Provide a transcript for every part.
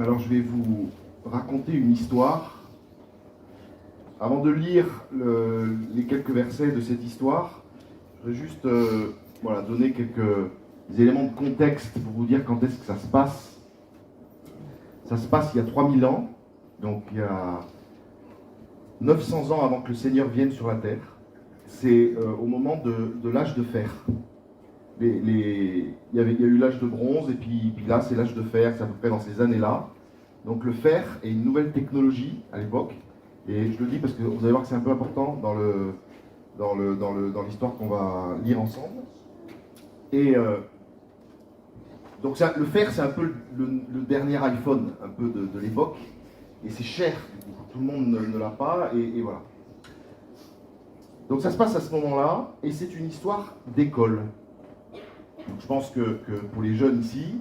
Alors je vais vous raconter une histoire. Avant de lire les quelques versets de cette histoire, je vais juste donner quelques éléments de contexte pour vous dire quand est-ce que ça se passe. Ça se passe il y a 3000 ans, donc il y a 900 ans avant que le Seigneur vienne sur la terre. C'est au moment de l'âge de fer. Il y a eu l'âge de bronze, et puis là c'est l'âge de fer, c'est à peu près dans ces années-là. Donc le fer est une nouvelle technologie à l'époque, et je le dis parce que vous allez voir que c'est un peu important dans l'histoire qu'on va lire ensemble. Et donc le fer, c'est un peu le dernier iPhone un peu de l'époque, et c'est cher, du coup. Tout le monde ne l'a pas, et voilà. Donc ça se passe à ce moment-là, et c'est une histoire d'école. Donc je pense que pour les jeunes ici,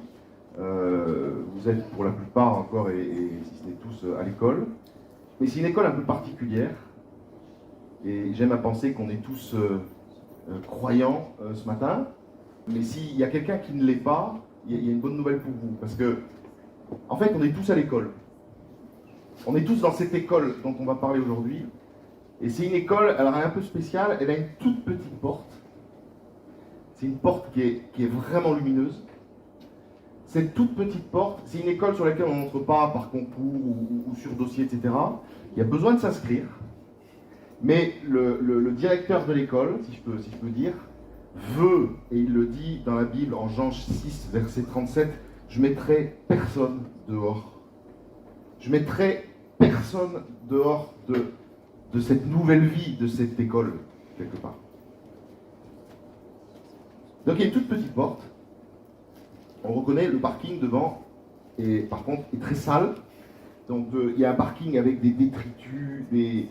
vous êtes pour la plupart encore, et si ce n'est tous, à l'école. Mais c'est une école un peu particulière, et j'aime à penser qu'on est tous croyants ce matin. Mais s'il y a quelqu'un qui ne l'est pas, il y a une bonne nouvelle pour vous, parce que, en fait, on est tous à l'école. On est tous dans cette école dont on va parler aujourd'hui. Et c'est une école, elle est un peu spéciale, elle a une toute petite porte. C'est une porte qui est vraiment lumineuse. Cette toute petite porte, c'est une école sur laquelle on n'entre pas par concours ou sur dossier, etc. Il y a besoin de s'inscrire. Mais le directeur de l'école, si je peux dire, veut, et il le dit dans la Bible en Jean 6, verset 37, je mettrai personne dehors. Je mettrai personne dehors de cette nouvelle vie, de cette école, quelque part. Donc il y a une toute petite porte. On reconnaît le parking devant, et par contre est très sale. Donc il y a un parking avec des détritus, des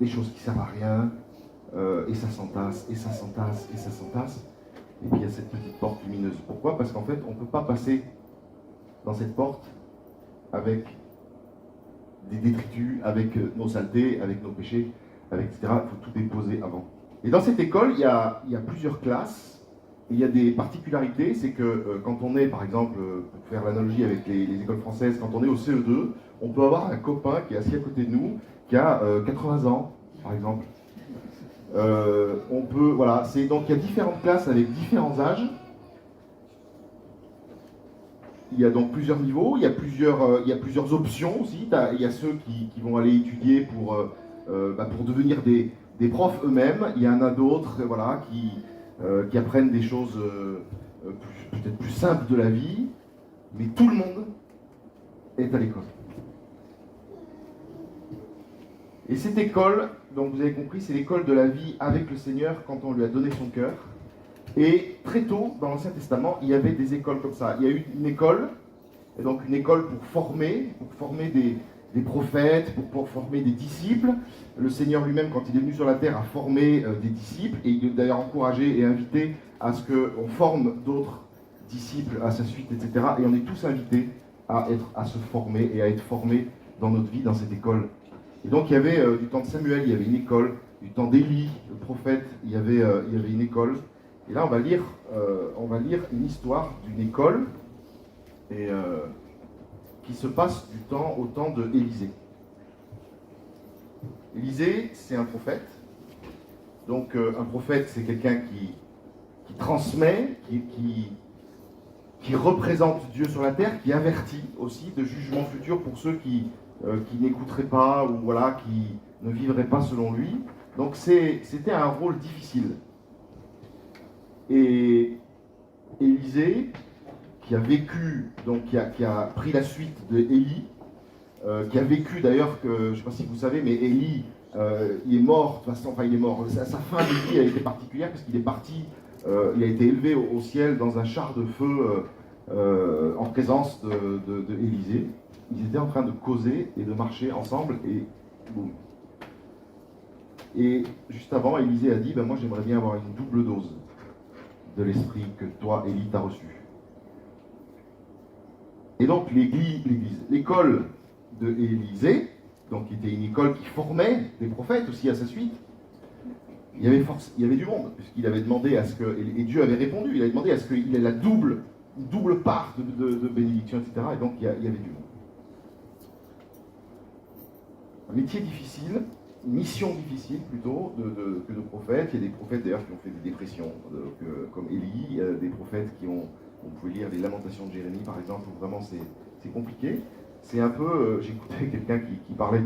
choses qui servent à rien, et ça s'entasse, et ça s'entasse, et ça s'entasse. Et puis il y a cette petite porte lumineuse. Pourquoi ? Parce qu'en fait, on ne peut pas passer dans cette porte avec des détritus, avec nos saletés, avec nos péchés, etc. Il faut tout déposer avant. Et dans cette école, il y a plusieurs classes. Et il y a des particularités, c'est que quand on est, par exemple, pour faire l'analogie avec les écoles françaises, quand on est au CE2, on peut avoir un copain qui est assis à côté de nous, qui a 80 ans, par exemple. Donc il y a différentes classes avec différents âges. Il y a donc plusieurs niveaux, il y a plusieurs options aussi. Il y a ceux qui vont aller étudier pour devenir des profs eux-mêmes. Il y en a d'autres qui apprennent des choses peut-être plus simples de la vie. Mais tout le monde est à l'école. Et cette école, donc vous avez compris, c'est l'école de la vie avec le Seigneur quand on lui a donné son cœur. Et très tôt, dans l'Ancien Testament, il y avait des écoles comme ça. Il y a eu une école, et donc une école pour former des prophètes, pour former des disciples. Le Seigneur lui-même, quand il est venu sur la terre, a formé des disciples, et il est d'ailleurs encouragé et invité à ce qu'on forme d'autres disciples à sa suite, etc. Et on est tous invités à se former et à être formés dans notre vie, dans cette école. Et donc il y avait, du temps de Samuel, il y avait une école, du temps d'Élie, le prophète, il y avait une école. Et là, on va lire une histoire d'une école qui se passe au temps de Élisée. Élisée, c'est un prophète. Donc, un prophète, c'est quelqu'un qui transmet, qui représente Dieu sur la terre, qui avertit aussi de jugements futurs pour ceux qui n'écouteraient pas ou qui ne vivraient pas selon lui. Donc, c'était un rôle difficile. Et Élisée, qui a vécu, donc qui a pris la suite de Élie, qui a vécu d'ailleurs, je ne sais pas si vous savez, mais Élie, il est mort, de toute façon, il est mort. Sa fin de vie a été particulière parce qu'il est parti, il a été élevé au ciel dans un char de feu en présence de Élisée. Ils étaient en train de causer et de marcher ensemble, et boum. Et juste avant, Élisée a dit, moi j'aimerais bien avoir une double dose de l'esprit que toi, Élie, t'as reçu. Et donc l'école de Élisée, donc qui était une école qui formait des prophètes aussi à sa suite, il y avait du monde, puisqu'il avait demandé à ce que, et Dieu avait répondu, il avait demandé à ce qu'il ait la double une double part de bénédiction, etc. Et donc il y avait du monde. Un métier difficile, une mission difficile plutôt que de prophètes. Il y a des prophètes d'ailleurs qui ont fait des dépressions, comme Élie, des prophètes qui ont, on pouvait lire les Lamentations de Jérémie par exemple, où vraiment c'est compliqué. C'est un peu, j'écoutais quelqu'un qui parlait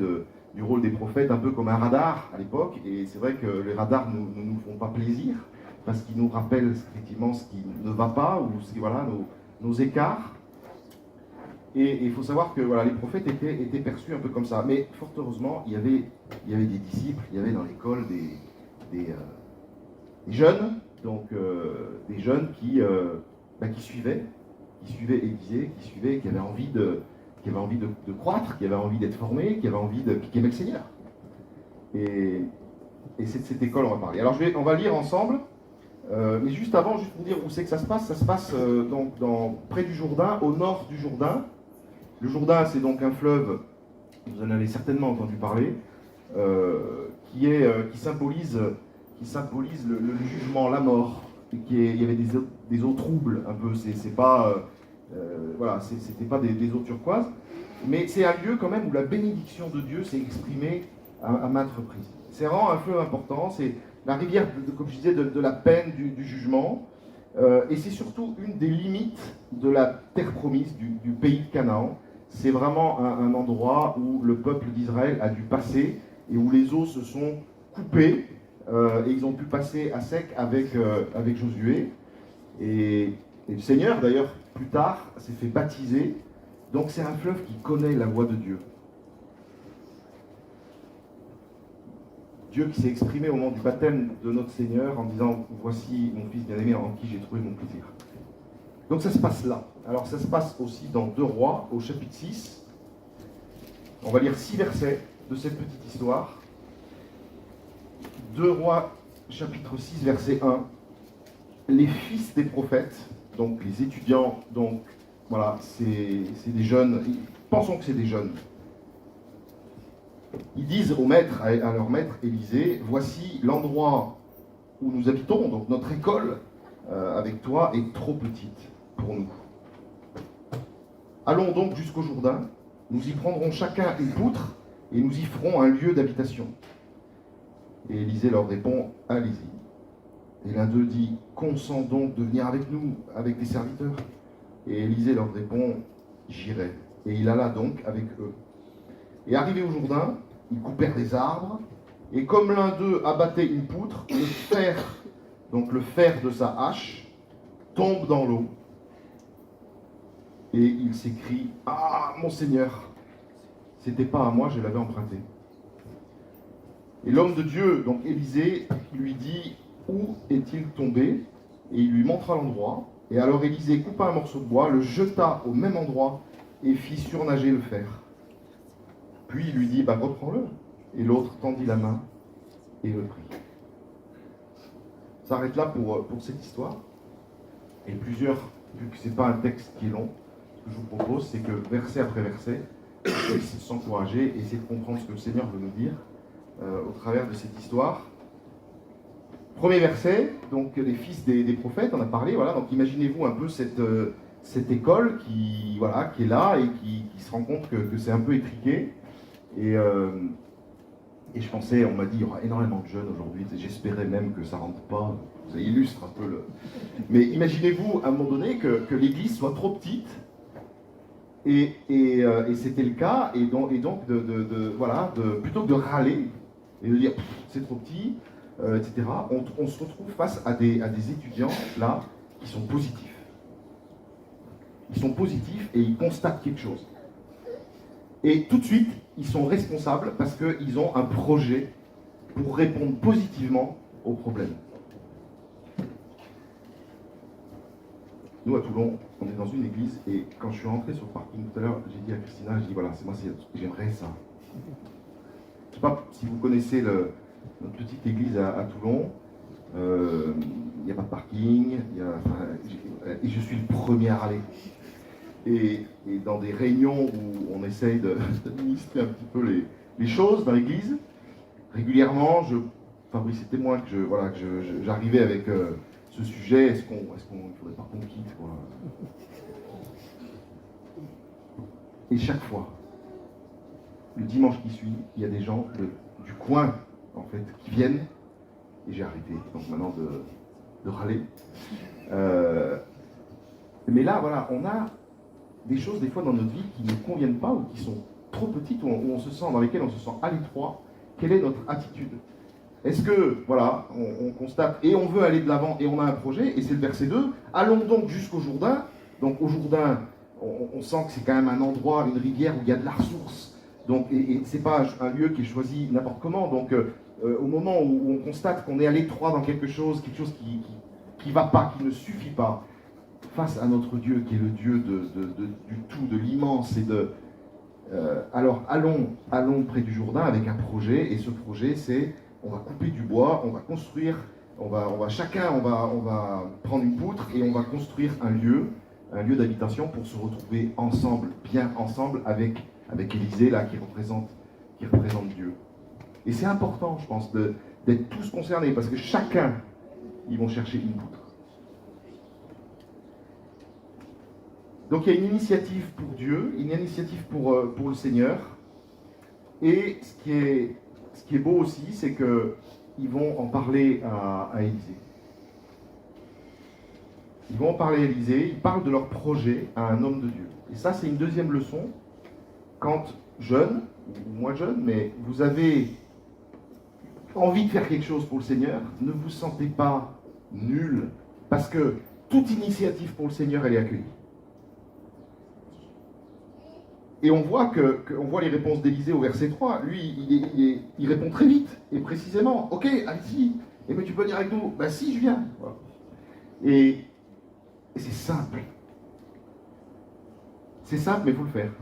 du rôle des prophètes un peu comme un radar à l'époque, et c'est vrai que les radars ne nous font pas plaisir, parce qu'ils nous rappellent effectivement ce qui ne va pas, ou voilà, nos écarts. Et il faut savoir que voilà, les prophètes étaient perçus un peu comme ça. Mais fort heureusement, il y avait des disciples, il y avait dans l'école des jeunes, donc des jeunes qui suivaient Élisée, qui avaient envie de croître, qui avaient envie d'être formés, qui aimaient le Seigneur. Et c'est de cette école on va parler. Alors on va lire ensemble, mais juste avant, juste pour dire où c'est que ça se passe donc près du Jourdain, au nord du Jourdain. Le Jourdain, c'est donc un fleuve, vous en avez certainement entendu parler, qui symbolise le jugement, la mort. Il y avait des eaux troubles un peu, c'était pas des eaux turquoises, mais c'est un lieu quand même où la bénédiction de Dieu s'est exprimée à maintes reprises. C'est vraiment un fleuve important, c'est la rivière, comme je disais, de la peine, du jugement, et c'est surtout une des limites de la terre promise, du pays de Canaan. C'est vraiment un endroit où le peuple d'Israël a dû passer et où les eaux se sont coupées et ils ont pu passer à sec avec Josué. Et le Seigneur, d'ailleurs, plus tard, s'est fait baptiser. Donc c'est un fleuve qui connaît la voix de Dieu. Dieu qui s'est exprimé au moment du baptême de notre Seigneur en disant « Voici mon fils bien-aimé en qui j'ai trouvé mon plaisir ». Donc ça se passe là. Alors ça se passe aussi dans 2 Rois, au chapitre 6. On va lire 6 versets de cette petite histoire. 2 Rois, chapitre 6, verset 1. Les fils des prophètes, donc les étudiants, donc voilà, c'est des jeunes, pensons que c'est des jeunes. Ils disent au maître, à leur maître Élisée, voici l'endroit où nous habitons, donc notre école avec toi est trop petite pour nous. Allons donc jusqu'au Jourdain, nous y prendrons chacun une poutre et nous y ferons un lieu d'habitation. Et Élisée leur répond, allez-y. Et l'un d'eux dit, consens donc de venir avec nous, avec tes serviteurs. Et Élisée leur répond, j'irai. Et il alla donc avec eux. Et arrivé au Jourdain, ils coupèrent des arbres, et comme l'un d'eux abattait une poutre, le fer de sa hache, tombe dans l'eau. Et il s'écrie, ah, mon Seigneur, c'était pas à moi, je l'avais emprunté. Et l'homme de Dieu, donc Élisée, lui dit, où est-il tombé? Et il lui montra l'endroit. Et alors Élisée coupa un morceau de bois, le jeta au même endroit et fit surnager le fer. Puis il lui dit, reprends-le. Et l'autre tendit la main et le prit. Ça s'arrête là pour cette histoire. Et vu que ce n'est pas un texte qui est long, ce que je vous propose, c'est que verset après verset, on essaie de s'encourager et essayer de comprendre ce que le Seigneur veut nous dire au travers de cette histoire. Premier verset, donc les fils des prophètes, on a parlé, voilà, donc imaginez-vous un peu cette école qui est là et qui se rend compte que c'est un peu étriqué. Et je pensais, on m'a dit, il y aura énormément de jeunes aujourd'hui, j'espérais même que ça ne rentre pas, ça illustre un peu le... Mais imaginez-vous à un moment donné que l'église soit trop petite, et c'était le cas, et donc plutôt que de râler, et de dire, c'est trop petit, etc., on se retrouve face à des étudiants, là, qui sont positifs. Ils sont positifs et ils constatent quelque chose. Et tout de suite, ils sont responsables parce qu'ils ont un projet pour répondre positivement aux problèmes. Nous, à Toulon, on est dans une église et quand je suis rentré sur le parking tout à l'heure, j'ai dit à Christina, voilà, c'est moi, j'aimerais ça. Je ne sais pas si vous connaissez notre petite église à Toulon. Il n'y a pas de parking, et je suis le premier à râler. Et dans des réunions où on essaye d'administrer un petit peu les choses dans l'église, régulièrement, Fabrice est témoin que j'arrivais avec ce sujet, est-ce qu'il ne faudrait pas qu'on quitte, quoi. Et chaque fois, le dimanche qui suit, il y a des gens du coin, en fait, qui viennent, et j'ai arrêté, donc maintenant de râler. Mais là, voilà, on a des choses, des fois, dans notre vie qui ne conviennent pas, ou qui sont trop petites, dans lesquelles on se sent à l'étroit. Quelle est notre attitude? Est-ce que, voilà, on constate, et on veut aller de l'avant, et on a un projet, et c'est le verset 2, allons donc jusqu'au Jourdain. Donc au Jourdain, on sent que c'est quand même un endroit, une rivière où il y a de la ressource. Donc, et c'est pas un lieu qui est choisi n'importe comment. Donc au moment où on constate qu'on est à l'étroit dans quelque chose qui va pas, qui ne suffit pas, face à notre Dieu, qui est le Dieu du tout, de l'immense, alors allons près du Jourdain avec un projet, et ce projet c'est, on va couper du bois, on va construire, on va prendre une poutre et on va construire un lieu d'habitation pour se retrouver ensemble, bien ensemble, avec Élisée là qui représente Dieu. Et c'est important, je pense, d'être tous concernés, parce que chacun, ils vont chercher une poutre. Donc il y a une initiative pour Dieu, une initiative pour le Seigneur. Et ce qui est beau aussi, c'est qu'ils vont en parler à Élisée. Ils vont en parler à Élisée, ils parlent de leur projet à un homme de Dieu. Et ça, c'est une deuxième leçon. Quand jeune, ou moins jeune, mais vous avez envie de faire quelque chose pour le Seigneur, ne vous sentez pas nul, parce que toute initiative pour le Seigneur, elle est accueillie. Et on voit les réponses d'Élisée au verset 3. Lui, il répond très vite et précisément. Ok, allez-y. Et mais tu peux venir avec nous? Ben si, je viens. Voilà. Et c'est simple. C'est simple, mais il faut le faire.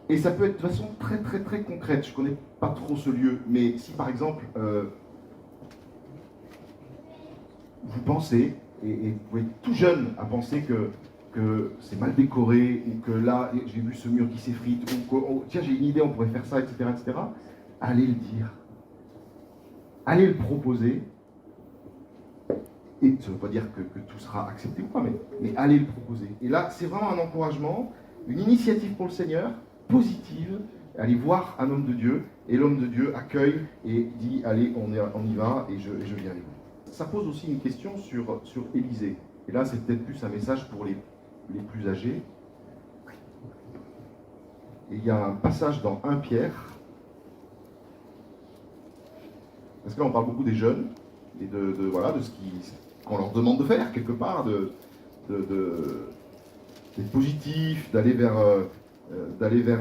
Et ça peut être de façon très très très concrète. Je ne connais pas trop ce lieu, mais si par exemple vous pensez, et vous pouvez être tout jeune à penser que c'est mal décoré, ou que là, j'ai vu ce mur qui s'effrite, ou que, tiens, j'ai une idée, on pourrait faire ça, etc., etc., allez le dire. Allez le proposer. Et ça ne veut pas dire que tout sera accepté ou pas, mais allez le proposer. Et là, c'est vraiment un encouragement, une initiative pour le Seigneur, positive. Allez voir un homme de Dieu, et l'homme de Dieu accueille et dit, allez, on y va, et je viens avec vous. Ça pose aussi une question sur Élisée. Et là, c'est peut-être plus un message pour les plus âgés. Et il y a un passage dans 1 Pierre, parce que là on parle beaucoup des jeunes, et de ce qu'on leur demande de faire, quelque part, d'être positif, d'aller vers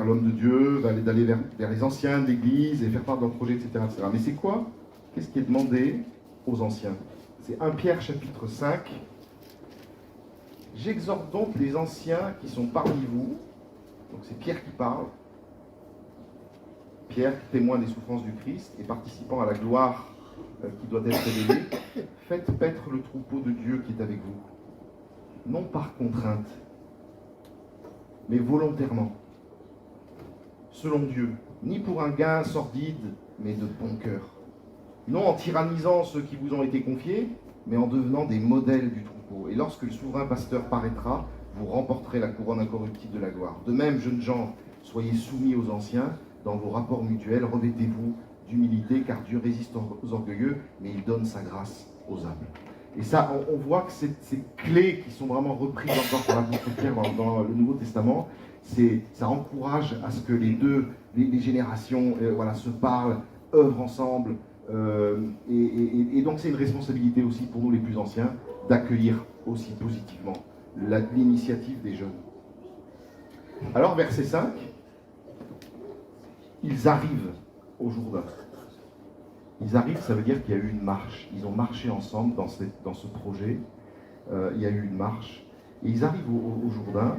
l'homme de Dieu, d'aller vers les anciens de l'Église, et faire part de leur projet, etc., etc. Mais c'est quoi? Qu'est-ce qui est demandé aux anciens? C'est 1 Pierre chapitre 5. J'exhorte donc les anciens qui sont parmi vous, donc c'est Pierre qui parle, Pierre, témoin des souffrances du Christ et participant à la gloire qui doit être révélée, faites paître le troupeau de Dieu qui est avec vous, non par contrainte, mais volontairement, selon Dieu, ni pour un gain sordide, mais de bon cœur, non en tyrannisant ceux qui vous ont été confiés, mais en devenant des modèles du troupeau. Et lorsque le souverain pasteur paraîtra, vous remporterez la couronne incorruptible de la gloire. De même, jeunes gens, soyez soumis aux anciens, dans vos rapports mutuels, revêtez-vous d'humilité, car Dieu résiste aux orgueilleux, mais il donne sa grâce aux humbles. Et ça, on voit que ces clés qui sont vraiment reprises encore par l'apôtre Pierre dans le Nouveau Testament, ça encourage à ce que les générations se parlent, œuvrent ensemble, et donc c'est une responsabilité aussi pour nous les plus anciens d'accueillir aussi positivement l'initiative des jeunes. Alors verset 5, ils arrivent au Jourdain. Ils arrivent, ça veut dire qu'il y a eu une marche. Ils ont marché ensemble dans ce projet. Il y a eu une marche. Et ils arrivent au Jourdain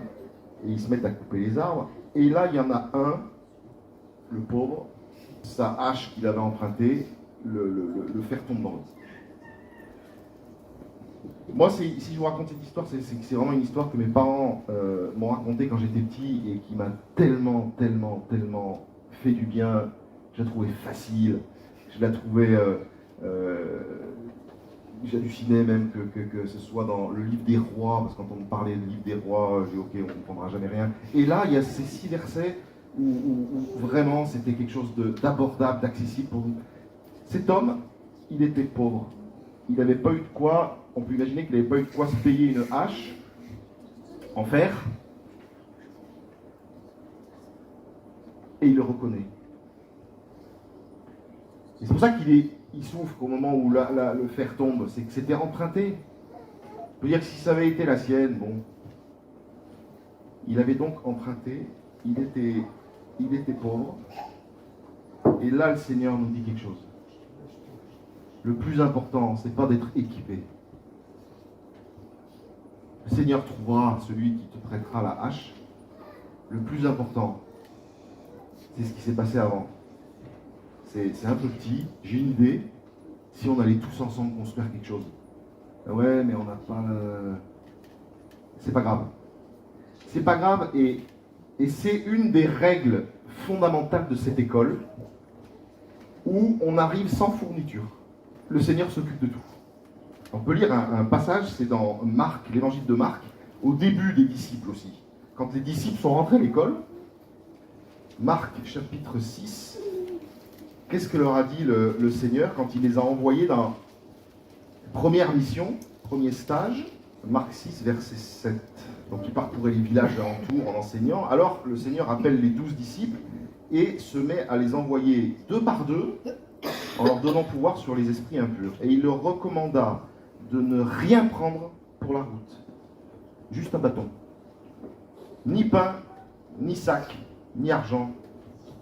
et ils se mettent à couper les arbres. Et là, il y en a un, le pauvre, sa hache qu'il avait empruntée, le fer tombe dans l'eau. Moi, si je vous raconte cette histoire, c'est vraiment une histoire que mes parents m'ont racontée quand j'étais petit et qui m'a tellement fait du bien. Je la trouvais facile, je la trouvais J'hallucinais même que ce soit dans le livre des rois, parce que quand on parlait du livre des rois, j'ai dit ok, on ne comprendra jamais rien. Et là, il y a ces 6 versets où vraiment c'était quelque chose d'abordable, d'accessible pour nous. Cet homme, il était pauvre. Il n'avait pas eu de quoi, on peut imaginer qu'il n'avait pas eu de quoi se payer une hache en fer. Et il le reconnaît. Et c'est pour ça qu'il souffre au moment où le fer tombe, c'est que c'était emprunté. On peut dire que si ça avait été la sienne, bon. Il avait donc emprunté, il était pauvre. Et là, le Seigneur nous dit quelque chose. Le plus important, c'est pas d'être équipé. Le Seigneur trouvera celui qui te prêtera la hache. Le plus important, c'est ce qui s'est passé avant. C'est un peu petit, j'ai une idée, si on allait tous ensemble construire quelque chose. Ouais, mais on n'a pas... C'est pas grave. C'est pas grave et c'est une des règles fondamentales de cette école où on arrive sans fourniture. Le Seigneur s'occupe de tout. On peut lire un passage, c'est dans Marc, l'évangile de Marc, au début des disciples aussi. Quand les disciples sont rentrés à l'école, Marc chapitre 6, qu'est-ce que leur a dit le Seigneur quand il les a envoyés dans la première mission, premier stage, Marc 6, verset 7. Donc ils parcouraient les villages alentours en enseignant. Alors le Seigneur appelle les 12 disciples et se met à les envoyer 2 par 2 en leur donnant pouvoir sur les esprits impurs. Et il leur recommanda de ne rien prendre pour la route. Juste un bâton. Ni pain, ni sac, ni argent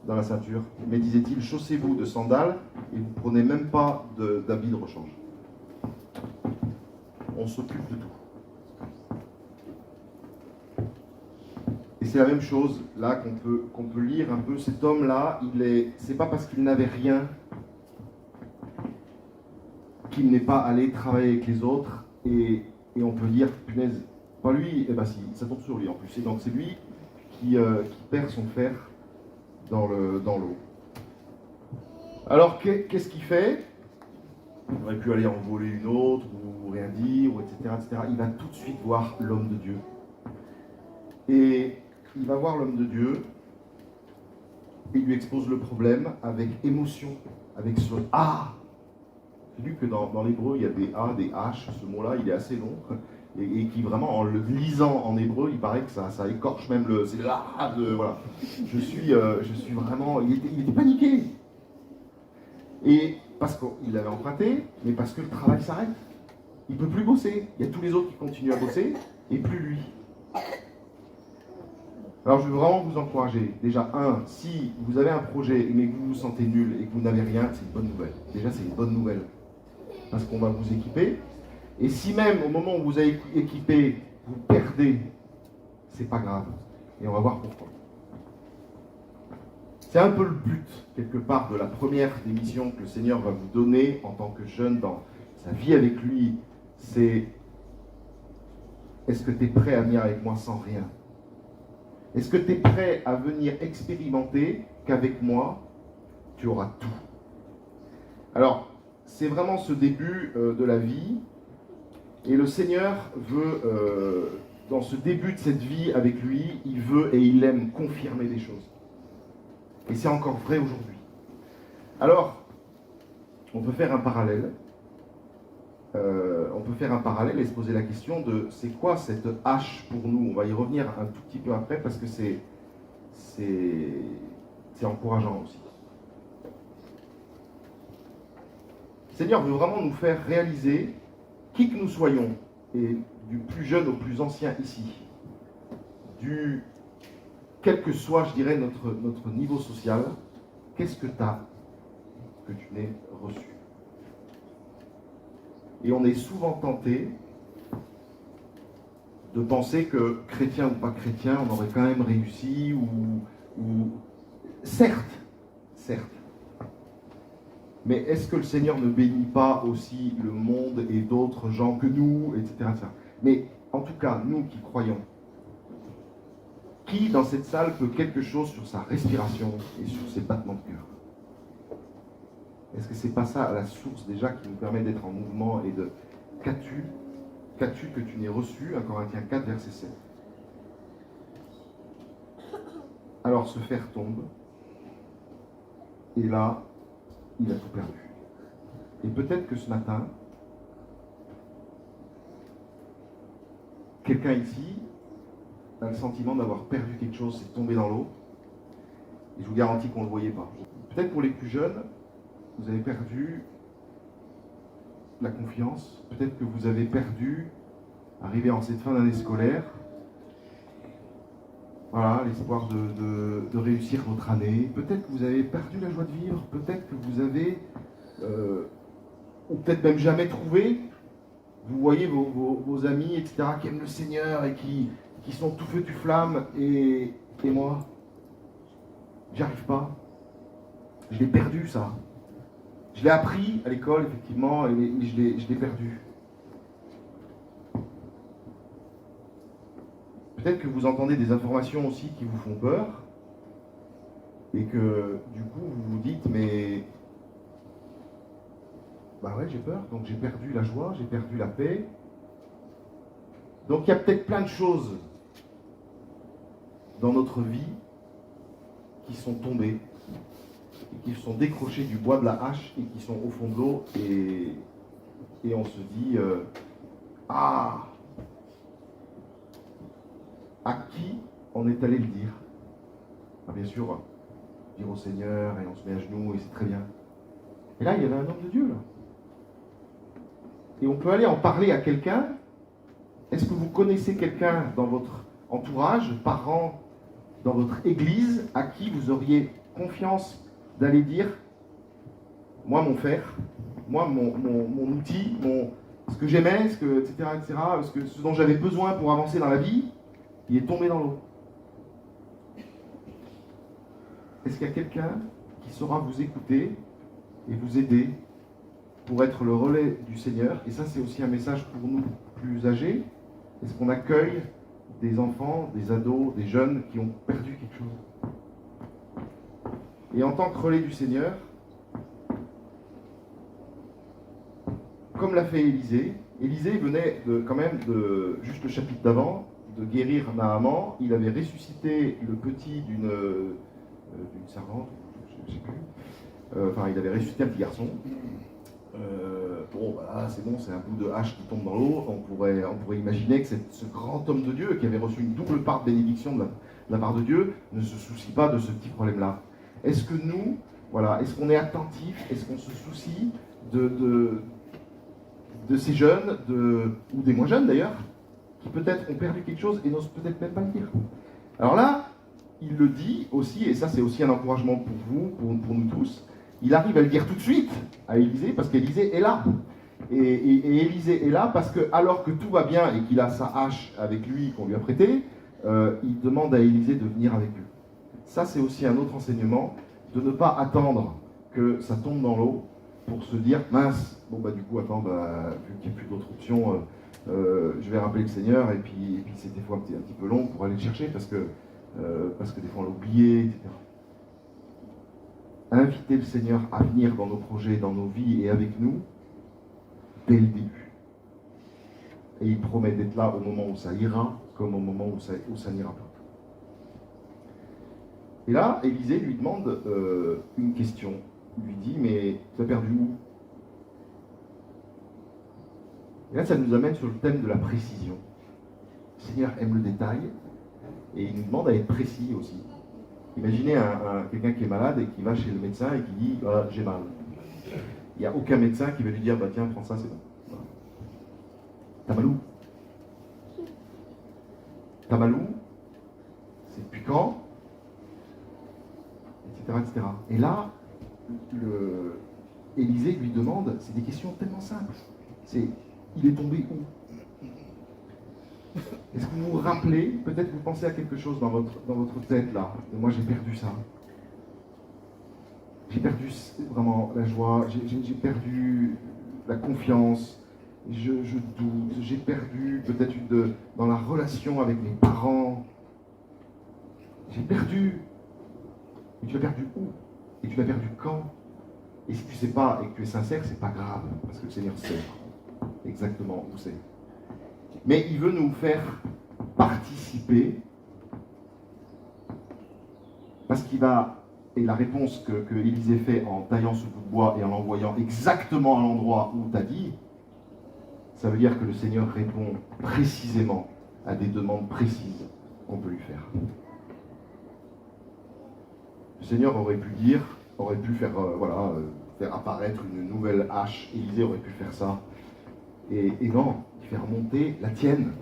dans la ceinture. Mais disait-il, chaussez-vous de sandales et vous prenez même pas d'habits de rechange. On s'occupe de tout. Et c'est la même chose là qu'on peut lire un peu. Cet homme-là, c'est pas parce qu'il n'avait rien qu'il n'est pas allé travailler avec les autres. Et on peut dire, punaise, pas lui, eh ben si, ça tombe sur lui en plus. Et donc c'est lui qui perd son fer dans l'eau. Alors qu'est-ce qu'il fait? Il aurait pu aller en voler une autre, ou rien dire, ou etc., etc. Il va tout de suite voir l'homme de Dieu. Et il va voir l'homme de Dieu et lui expose le problème avec émotion, avec ce « ah ». J'ai lu que dans l'hébreu, il y a des « a », des « h », ce mot-là, il est assez long, et qui vraiment, en le lisant en hébreu, il paraît que ça écorche même le... C'est là, voilà. Je suis vraiment... Il était paniqué. Et parce qu'il l'avait emprunté, mais parce que le travail s'arrête. Il ne peut plus bosser. Il y a tous les autres qui continuent à bosser, et plus lui. Alors je veux vraiment vous encourager. Déjà, si vous avez un projet mais que vous vous sentez nul et que vous n'avez rien, c'est une bonne nouvelle. Déjà, c'est une bonne nouvelle. Parce qu'on va vous équiper. Et si même au moment où vous avez équipé, vous perdez, c'est pas grave. Et on va voir pourquoi. C'est un peu le but, quelque part, de la première des missions que le Seigneur va vous donner en tant que jeune dans sa vie avec lui. C'est: est-ce que tu es prêt à venir avec moi sans rien? Est-ce que tu es prêt à venir expérimenter qu'avec moi, tu auras tout? Alors, c'est vraiment ce début de la vie. Et le Seigneur veut, dans ce début de cette vie avec lui, il veut et il aime confirmer des choses. Et c'est encore vrai aujourd'hui. Alors, on peut faire un parallèle. On peut faire un parallèle et se poser la question de c'est quoi cette hache pour nous? On va y revenir un tout petit peu après parce que c'est encourageant aussi. Le Seigneur veut vraiment nous faire réaliser, qui que nous soyons, et du plus jeune au plus ancien ici, quel que soit, je dirais, notre niveau social, qu'est-ce que tu as que tu n'aies reçu? Et on est souvent tenté de penser que, chrétien ou pas chrétien, on aurait quand même réussi, ou... Certes, mais est-ce que le Seigneur ne bénit pas aussi le monde et d'autres gens que nous, etc. Mais en tout cas, nous qui croyons, qui dans cette salle peut quelque chose sur sa respiration et sur ses battements de cœur? Est-ce que c'est pas ça à la source déjà qui nous permet d'être en mouvement et de qu'as-tu que tu n'aies reçu, 1 Corinthiens 4, verset 7. Alors ce fer tombe, et là, il a tout perdu. Et peut-être que ce matin, quelqu'un ici a le sentiment d'avoir perdu quelque chose, c'est tombé dans l'eau, et je vous garantis qu'on ne le voyait pas. Peut-être pour les plus jeunes, vous avez perdu la confiance, peut-être que vous avez perdu, arrivé en cette fin d'année scolaire, voilà, l'espoir de réussir votre année, peut-être que vous avez perdu la joie de vivre, peut-être que vous avez, ou peut-être même jamais trouvé, vous voyez vos amis, etc., qui aiment le Seigneur et qui sont tout feu, tout flamme, et moi, j'y arrive pas. Je l'ai perdu, ça. Je l'ai appris à l'école, effectivement, mais je l'ai perdu. Peut-être que vous entendez des informations aussi qui vous font peur, et que, du coup, vous vous dites, mais... Bah ouais, j'ai peur, donc j'ai perdu la joie, j'ai perdu la paix. Donc il y a peut-être plein de choses dans notre vie qui sont tombées, et qui sont décrochées du bois de la hache et qui sont au fond de l'eau, et on se dit ah, à qui on est allé le dire? Ah, bien sûr, dire au Seigneur, et on se met à genoux, et c'est très bien. Et là, il y avait un homme de Dieu, là. Et on peut aller en parler à quelqu'un. Est-ce que vous connaissez quelqu'un dans votre entourage, parents, dans votre église, à qui vous auriez confiance d'aller dire, moi mon fer, moi mon outil, ce que j'aimais, etc., ce dont j'avais besoin pour avancer dans la vie, il est tombé dans l'eau. Est-ce qu'il y a quelqu'un qui saura vous écouter et vous aider pour être le relais du Seigneur? Et ça, c'est aussi un message pour nous plus âgés. Est-ce qu'on accueille des enfants, des ados, des jeunes qui ont perdu quelque chose? Et en tant que relais du Seigneur, comme l'a fait Élisée, Élisée venait quand même juste le chapitre d'avant, de guérir Naaman. Il avait ressuscité le petit d'une servante, je ne sais plus. Enfin, il avait ressuscité un petit garçon. Bon, voilà, c'est bon, c'est un bout de hache qui tombe dans l'eau. On pourrait imaginer que ce grand homme de Dieu, qui avait reçu une double part de bénédiction de la part de Dieu, ne se soucie pas de ce petit problème-là. Est-ce que nous, voilà, est-ce qu'on est attentif? Est-ce qu'on se soucie de ces jeunes, ou des moins jeunes d'ailleurs, qui peut-être ont perdu quelque chose et n'osent peut-être même pas le dire? Alors là, il le dit aussi, et ça c'est aussi un encouragement pour vous, pour nous tous. Il arrive à le dire tout de suite à Élisée, parce qu'Élisée est là. Et Élisée est là parce que, alors que tout va bien et qu'il a sa hache avec lui qu'on lui a prêtée, il demande à Élisée de venir avec lui. Ça, c'est aussi un autre enseignement, de ne pas attendre que ça tombe dans l'eau pour se dire, mince, bon bah du coup, attends, vu qu'il n'y a plus d'autres options, je vais rappeler le Seigneur, et puis c'est des fois un petit peu long pour aller le chercher, parce que des fois on l'a oublié, etc. Inviter le Seigneur à venir dans nos projets, dans nos vies et avec nous, dès le début. Et il promet d'être là au moment où ça ira, comme au moment où ça n'ira pas. Et là, Élisée lui demande une question. Il lui dit, mais tu as perdu où? Et là, ça nous amène sur le thème de la précision. Le Seigneur aime le détail, et il nous demande à être précis aussi. Imaginez quelqu'un qui est malade et qui va chez le médecin et qui dit voilà, j'ai mal. Il n'y a aucun médecin qui va lui dire bah tiens, prends ça, c'est bon. Voilà. T'as mal où? T'as mal où? C'est depuis quand? Etc., etc. Et là, Élisée lui demande, c'est des questions tellement simples. Il est tombé où? Est-ce que vous vous rappelez, peut-être vous pensez à quelque chose dans votre tête là, et moi j'ai perdu ça. J'ai perdu vraiment la joie, j'ai perdu la confiance, je doute, j'ai perdu peut-être dans la relation avec mes parents. J'ai perdu. Et tu l'as perdu où? Et tu l'as perdu quand? Et si tu ne sais pas et que tu es sincère, c'est pas grave, parce que le Seigneur sait exactement où c'est. Mais il veut nous faire participer, parce qu'il va, et la réponse que Élisée fait en taillant ce bout de bois et en l'envoyant exactement à l'endroit où tu as dit, ça veut dire que le Seigneur répond précisément à des demandes précises qu'on peut lui faire. Le Seigneur aurait pu faire, faire apparaître une nouvelle hache. Élisée aurait pu faire ça. Et non, il fait remonter la tienne.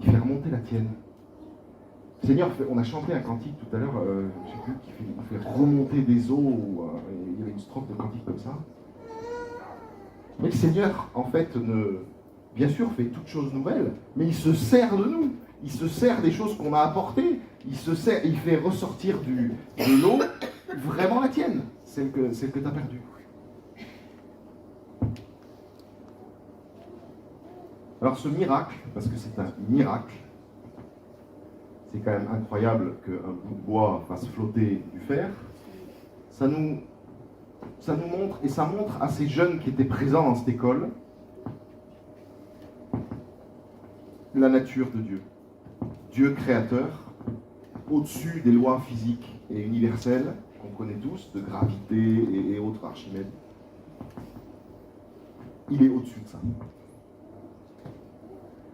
Il fait remonter la tienne. Le Seigneur, on a chanté un cantique tout à l'heure, je ne sais plus, qui fait remonter des eaux. Il y avait une strophe de cantique comme ça. Mais le Seigneur, en fait, bien sûr, fait toutes choses nouvelles, mais il se sert de nous. Il se sert des choses qu'on a apportées. Il fait ressortir de l'eau vraiment la tienne, celle que tu as perdue. Alors ce miracle, parce que c'est un miracle, c'est quand même incroyable qu'un bout de bois fasse flotter du fer, ça nous montre, et ça montre à ces jeunes qui étaient présents dans cette école, la nature de Dieu. Dieu créateur, au-dessus des lois physiques et universelles qu'on connaît tous, de gravité et autres, Archimède. Il est au-dessus de ça.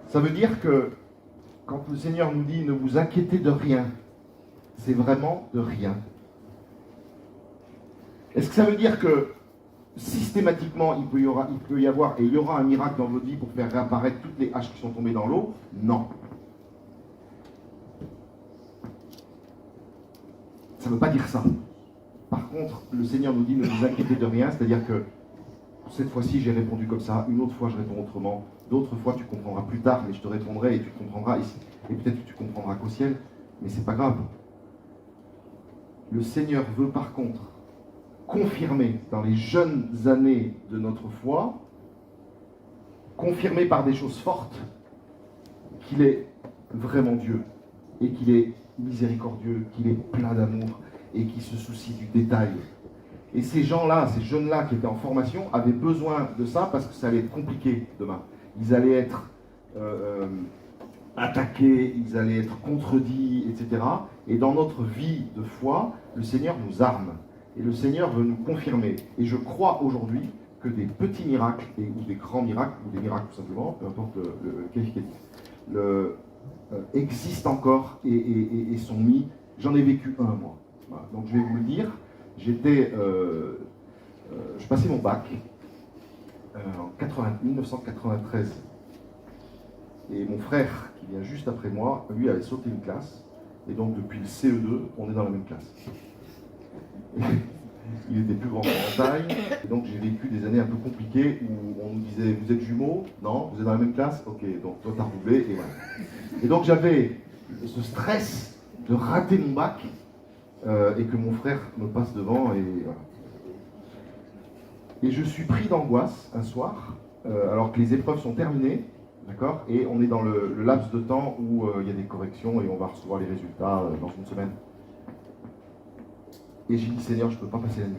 Ça veut dire que quand le Seigneur nous dit « ne vous inquiétez de rien », c'est vraiment de rien. Est-ce que ça veut dire que systématiquement il peut y avoir et il y aura un miracle dans votre vie pour faire réapparaître toutes les haches qui sont tombées dans l'eau? Non. Ça ne veut pas dire ça. Par contre, le Seigneur nous dit ne vous inquiétez de rien, c'est-à-dire que cette fois-ci j'ai répondu comme ça, une autre fois je réponds autrement, d'autres fois tu comprendras plus tard, mais je te répondrai et tu comprendras ici. Et peut-être que tu comprendras qu'au ciel, mais c'est pas grave. Le Seigneur veut par contre confirmer dans les jeunes années de notre foi, confirmer par des choses fortes, qu'il est vraiment Dieu et qu'il est miséricordieux, qu'il est plein d'amour et qu'il se soucie du détail. Et ces gens-là, ces jeunes-là qui étaient en formation avaient besoin de ça parce que ça allait être compliqué demain. Ils allaient être attaqués, ils allaient être contredits, etc. Et dans notre vie de foi, le Seigneur nous arme. Et le Seigneur veut nous confirmer. Et je crois aujourd'hui que des petits miracles, ou des grands miracles, ou des miracles tout simplement, peu importe le qualificatif, existent encore et sont mis. J'en ai vécu un, moi. Voilà. Donc je vais vous le dire. Je passais mon bac en 1993. Et mon frère, qui vient juste après moi, lui avait sauté une classe. Et donc depuis le CE2, on est dans la même classe. Il était plus grand en taille. Et donc j'ai vécu des années un peu compliquées où on nous disait « Vous êtes jumeaux? Non? Vous êtes dans la même classe? Ok, donc toi t'as redoublé. » Et voilà. Et donc j'avais ce stress de rater mon bac et que mon frère me passe devant. Et voilà. Et je suis pris d'angoisse un soir, alors que les épreuves sont terminées, d'accord, et on est dans le laps de temps où il y a des corrections et on va recevoir les résultats dans une semaine. Et j'ai dit, Seigneur, je ne peux pas passer la nuit.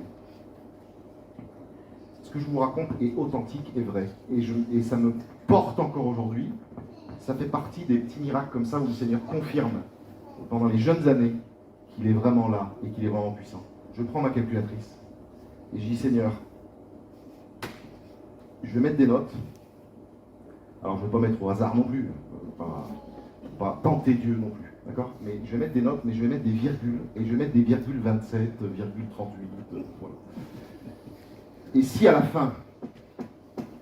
Ce que je vous raconte est authentique et vrai. Et ça me porte encore aujourd'hui. Ça fait partie des petits miracles comme ça où le Seigneur confirme pendant les jeunes années qu'il est vraiment là et qu'il est vraiment puissant. Je prends ma calculatrice et je dis, Seigneur, je vais mettre des notes. Alors je ne vais pas mettre au hasard non plus. Je ne vais pas tenter Dieu non plus. D'accord? Mais je vais mettre des notes, mais je vais mettre des virgules. Et je vais mettre des virgules 27, virgule 38. Voilà. Et si à la fin,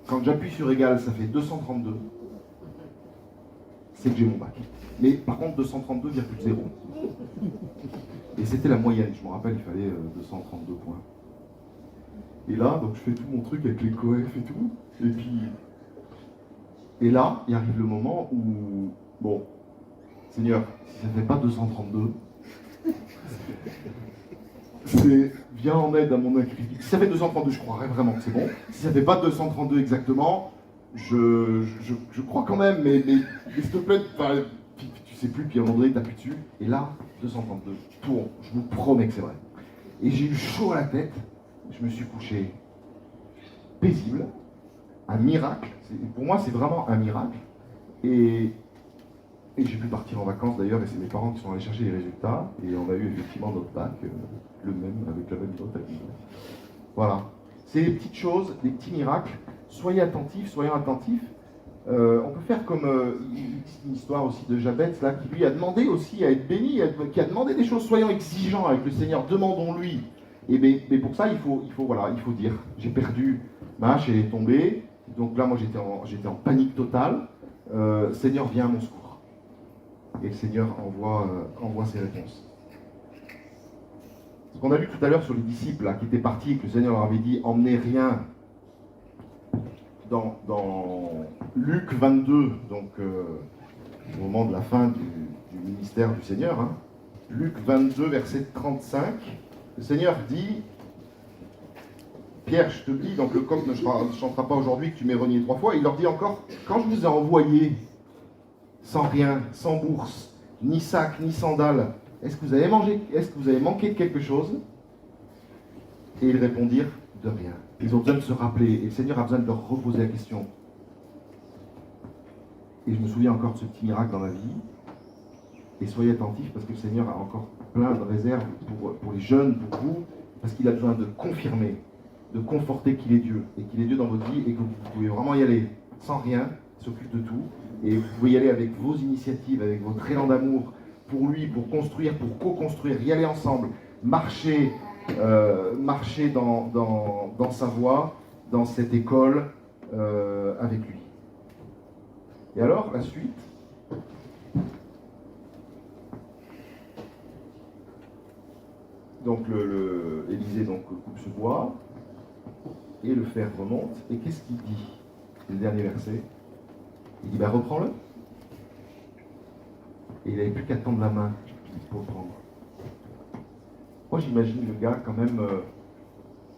quand j'appuie sur égal, ça fait 232, c'est que j'ai mon bac. Mais par contre, 232,0. Et c'était la moyenne. Je me rappelle, il fallait 232 points. Et là, donc je fais tout mon truc avec les coefs et tout. Et puis... Et là, il arrive le moment où... Bon, Seigneur, si ça ne fait pas 232, viens en aide à mon incrédulité. Si ça fait 232, je croirais vraiment que c'est bon. Si ça ne fait pas 232 exactement, je crois quand même, mais s'il te plaît, tu sais plus, puis à un moment donné, tu appuies dessus. Et là, 232, tout rond. Je vous promets que c'est vrai. Et j'ai eu chaud à la tête. Je me suis couché paisible. Un miracle. Pour moi, c'est vraiment un miracle. Et j'ai pu partir en vacances d'ailleurs, et c'est mes parents qui sont allés chercher les résultats. Et on a eu effectivement notre bac, le même, avec la même note. Voilà. C'est des petites choses, des petits miracles. Soyez attentifs, soyons attentifs. On peut faire comme une histoire aussi de Jabez, là, qui lui a demandé aussi à être béni, qui a demandé des choses. Soyons exigeants avec le Seigneur, demandons-lui. Mais pour ça, il faut dire, j'ai perdu, ma hache elle est tombée, donc là moi j'étais en panique totale. Seigneur, viens à mon secours. Et le Seigneur envoie ses réponses. Ce qu'on a vu tout à l'heure sur les disciples là, qui étaient partis, que le Seigneur leur avait dit, emmenez rien. Dans Luc 22, donc au moment de la fin du ministère du Seigneur, hein, Luc 22, verset 35, le Seigneur dit, Pierre, je te dis, donc le coq ne chantera pas aujourd'hui que tu m'aies renié 3 fois. Il leur dit encore, quand je vous ai envoyé sans rien, sans bourse, ni sac, ni sandales, est-ce que vous avez manqué de quelque chose? Et ils répondirent, de rien. Ils ont besoin de se rappeler, et le Seigneur a besoin de leur reposer la question. Et je me souviens encore de ce petit miracle dans ma vie. Et soyez attentifs, parce que le Seigneur a encore plein de réserves pour les jeunes, pour vous, parce qu'il a besoin de confirmer, de conforter qu'il est Dieu, et qu'il est Dieu dans votre vie, et que vous pouvez vraiment y aller sans rien, il s'occupe de tout, et vous pouvez y aller avec vos initiatives, avec votre élan d'amour, pour lui, pour construire, pour co-construire, y aller ensemble, marcher dans sa voie, dans cette école, avec lui. Et alors, la suite. Donc, Élisée coupe ce bois, et le fer remonte, et qu'est-ce qu'il dit? C'est le dernier verset. Il dit, reprends-le. Et il n'avait plus qu'à tendre la main pour le prendre. Moi, j'imagine le gars quand même,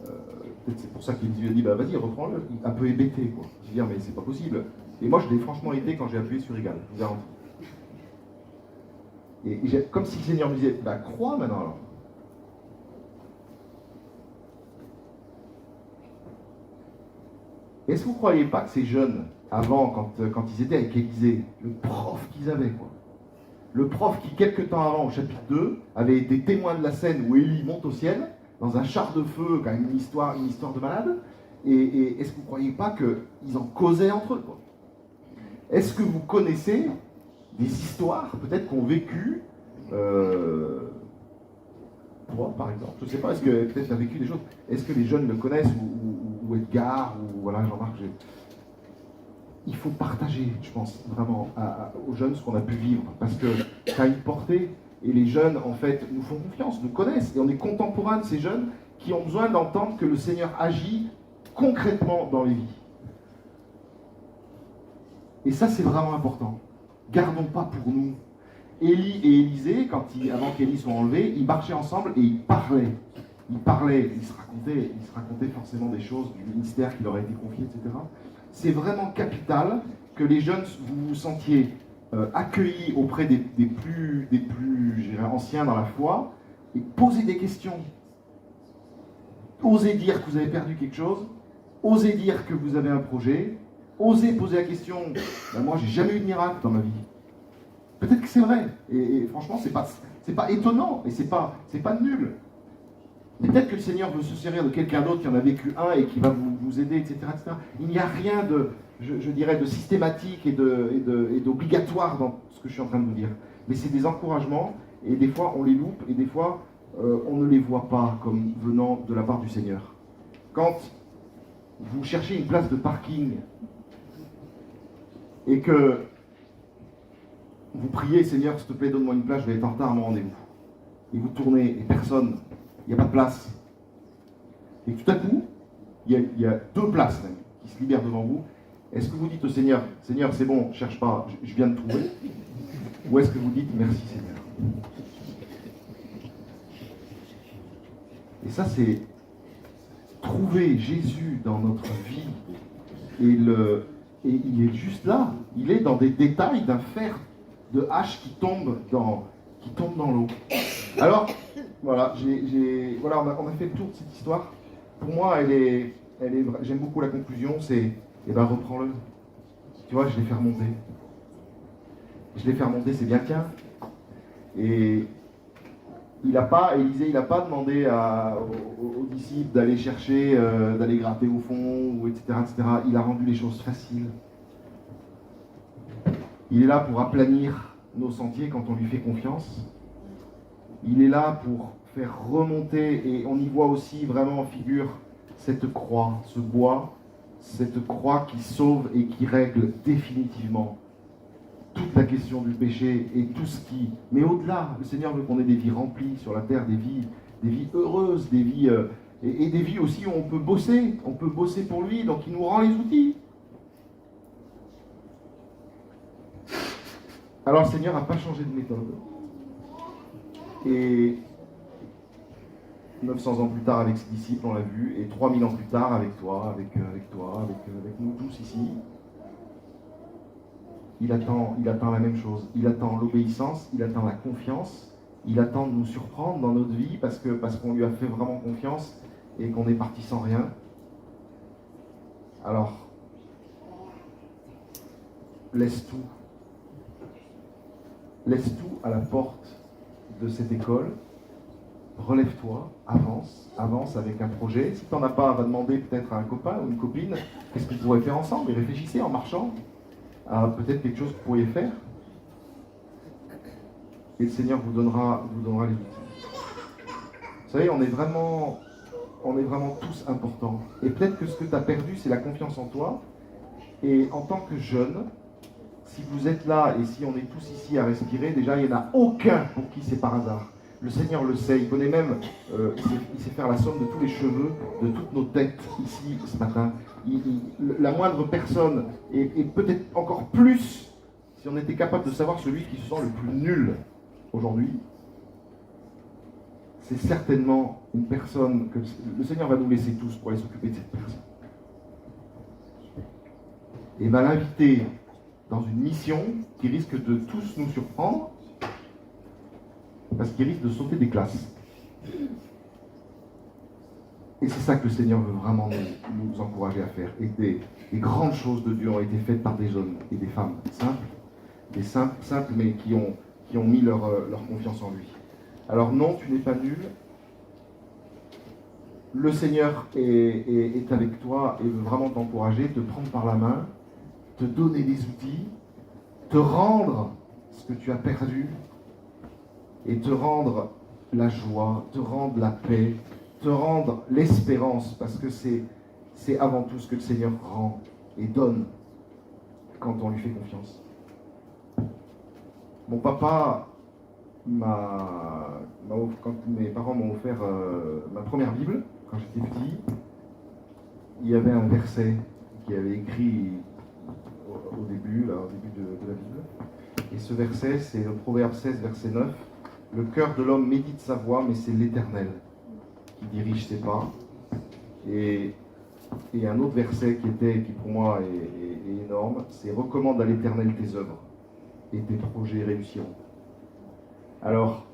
peut-être c'est pour ça qu'il lui a dit, vas-y, reprends-le, un peu hébété, quoi. Je veux dire, mais c'est pas possible. Et moi, je l'ai franchement été quand j'ai appuyé sur égal, je vous garantis. Et comme si le Seigneur me disait, crois maintenant alors. Est-ce que vous ne croyez pas que ces jeunes, avant, quand ils étaient avec Élisée, le prof qu'ils avaient, quoi, le prof qui, quelques temps avant, au chapitre 2, avait été témoin de la scène où Élie monte au ciel, dans un char de feu, quand même une histoire de malade, et est-ce que vous ne croyez pas qu'ils en causaient entre eux, quoi? Est-ce que vous connaissez des histoires, peut-être, qu'ont vécu, toi, par exemple, je ne sais pas, est-ce que peut-être tu as vécu des choses, est-ce que les jeunes le connaissent, ou Edgar, ou voilà, Jean-Marc, il faut partager, je pense, vraiment aux jeunes ce qu'on a pu vivre, parce que ça a une portée, et les jeunes, en fait, nous font confiance, nous connaissent, et on est contemporains de ces jeunes qui ont besoin d'entendre que le Seigneur agit concrètement dans les vies. Et ça, c'est vraiment important. Gardons pas pour nous. Élie et Élisée, avant qu'Élie soit enlevé, ils marchaient ensemble et ils parlaient. Ils se racontaient forcément des choses du ministère qui leur a été confié, etc. C'est vraiment capital que les jeunes, vous vous sentiez accueillis auprès des plus je dirais, anciens dans la foi, et poser des questions. Osez dire que vous avez perdu quelque chose, osez dire que vous avez un projet, osez poser la question, moi j'ai jamais eu de miracle dans ma vie. Peut-être que c'est vrai, et franchement c'est pas étonnant, et c'est pas nul. Peut-être que le Seigneur veut se servir de quelqu'un d'autre qui en a vécu un et qui va vous aider, etc., etc. Il n'y a rien de, je dirais, de systématique et d'obligatoire dans ce que je suis en train de vous dire. Mais c'est des encouragements, et des fois on les loupe, et des fois on ne les voit pas comme venant de la part du Seigneur. Quand vous cherchez une place de parking, et que vous priez, Seigneur, s'il te plaît, donne-moi une place, je vais être en retard à mon rendez-vous. Et vous tournez, et personne, il n'y a pas de place. Et tout à coup, il y a 2 places même, qui se libèrent devant vous. Est-ce que vous dites au Seigneur, Seigneur, c'est bon, cherche pas, je viens de trouver? Ou est-ce que vous dites, merci Seigneur? Et ça, c'est trouver Jésus dans notre vie. Et il est juste là. Il est dans des détails d'un fer de hache qui tombe dans l'eau. Alors, voilà, voilà on a fait le tour de cette histoire. Pour moi, j'aime beaucoup la conclusion, c'est, eh ben, reprends-le. Tu vois, je l'ai fait remonter. Je l'ai fait remonter, c'est bien qu'un. Et Élisée, il n'a pas demandé aux disciples d'aller chercher, d'aller gratter au fond, ou etc., etc. Il a rendu les choses faciles. Il est là pour aplanir nos sentiers quand on lui fait confiance. Il est là pour faire remonter, et on y voit aussi vraiment en figure cette croix, ce bois, cette croix qui sauve et qui règle définitivement toute la question du péché et tout ce qui... Mais au-delà, le Seigneur veut qu'on ait des vies remplies sur la terre, des vies heureuses, des vies... et des vies aussi où on peut bosser pour lui, donc il nous rend les outils. Alors le Seigneur n'a pas changé de méthode. Et 900 ans plus tard avec ses disciples, on l'a vu, et 3000 ans plus tard avec toi, avec nous tous ici, il attend la même chose. Il attend l'obéissance, il attend la confiance, il attend de nous surprendre dans notre vie parce qu'on lui a fait vraiment confiance et qu'on est parti sans rien. Alors, laisse tout. Laisse tout à la porte de cette école. Relève-toi, avance avec un projet. Si tu n'en as pas, va demander peut-être à un copain ou une copine qu'est-ce que vous pourrez faire ensemble et réfléchissez en marchant à peut-être quelque chose que vous pourriez faire. Et le Seigneur vous donnera les outils. Vous savez, on est vraiment tous importants. Et peut-être que ce que tu as perdu, c'est la confiance en toi. Et en tant que jeune, si vous êtes là et si on est tous ici à respirer, déjà, il n'y en a aucun pour qui c'est par hasard. Le Seigneur le sait, il connaît même, il sait faire la somme de tous les cheveux, de toutes nos têtes ici ce matin. La moindre personne, et peut-être encore plus, si on était capable de savoir celui qui se sent le plus nul aujourd'hui, c'est certainement une personne que le Seigneur va nous laisser tous pour aller s'occuper de cette personne. Et va l'inviter dans une mission qui risque de tous nous surprendre, parce qu'il risque de sauter des classes. Et c'est ça que le Seigneur veut vraiment nous encourager à faire. Et des grandes choses de Dieu ont été faites par des hommes et des femmes simples, mais qui ont mis leur confiance en lui. Alors non, tu n'es pas nul. Le Seigneur est avec toi et veut vraiment t'encourager, te prendre par la main, te donner des outils, te rendre ce que tu as perdu, et te rendre la joie, te rendre la paix, te rendre l'espérance, parce que c'est avant tout ce que le Seigneur rend et donne quand on lui fait confiance. Mon papa, quand mes parents m'ont offert ma première Bible, quand j'étais petit, il y avait un verset qui avait écrit au début de la Bible. Et ce verset, c'est le Proverbe 16, verset 9. Le cœur de l'homme médite sa voie, mais c'est l'Éternel qui dirige ses pas. Et un autre verset qui pour moi est énorme, c'est « Recommande à l'Éternel tes œuvres, et tes projets réussiront ». Alors,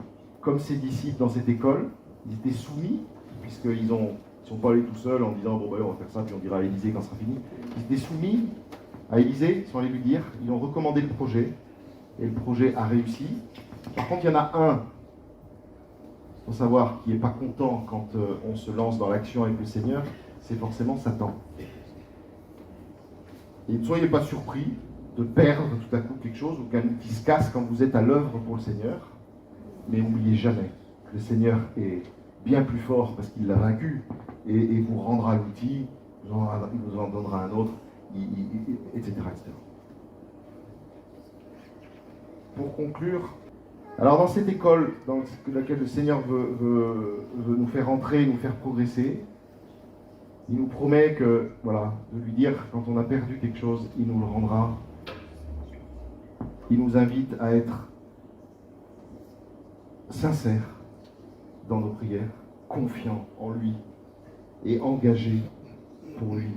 comme ces disciples dans cette école, ils étaient soumis, puisqu'ils ne sont pas allés tout seuls en disant « Bon, ben, on va faire ça, puis on dira à Élisée quand ça sera fini ». Ils étaient soumis à Élisée, sans aller lui dire, ils ont recommandé le projet, et le projet a réussi. Par contre, il y en a un, il faut savoir, qui n'est pas content quand on se lance dans l'action avec le Seigneur, c'est forcément Satan. Et ne soyez pas surpris de perdre tout à coup quelque chose ou qu'un outil se casse quand vous êtes à l'œuvre pour le Seigneur, mais n'oubliez jamais que le Seigneur est bien plus fort parce qu'il l'a vaincu et vous rendra l'outil, il vous en donnera un autre, etc., etc. Pour conclure, alors dans cette école dans laquelle le Seigneur veut nous faire entrer, nous faire progresser, il nous promet que, voilà, de lui dire quand on a perdu quelque chose, il nous le rendra. Il nous invite à être sincères dans nos prières, confiants en lui et engagés pour lui.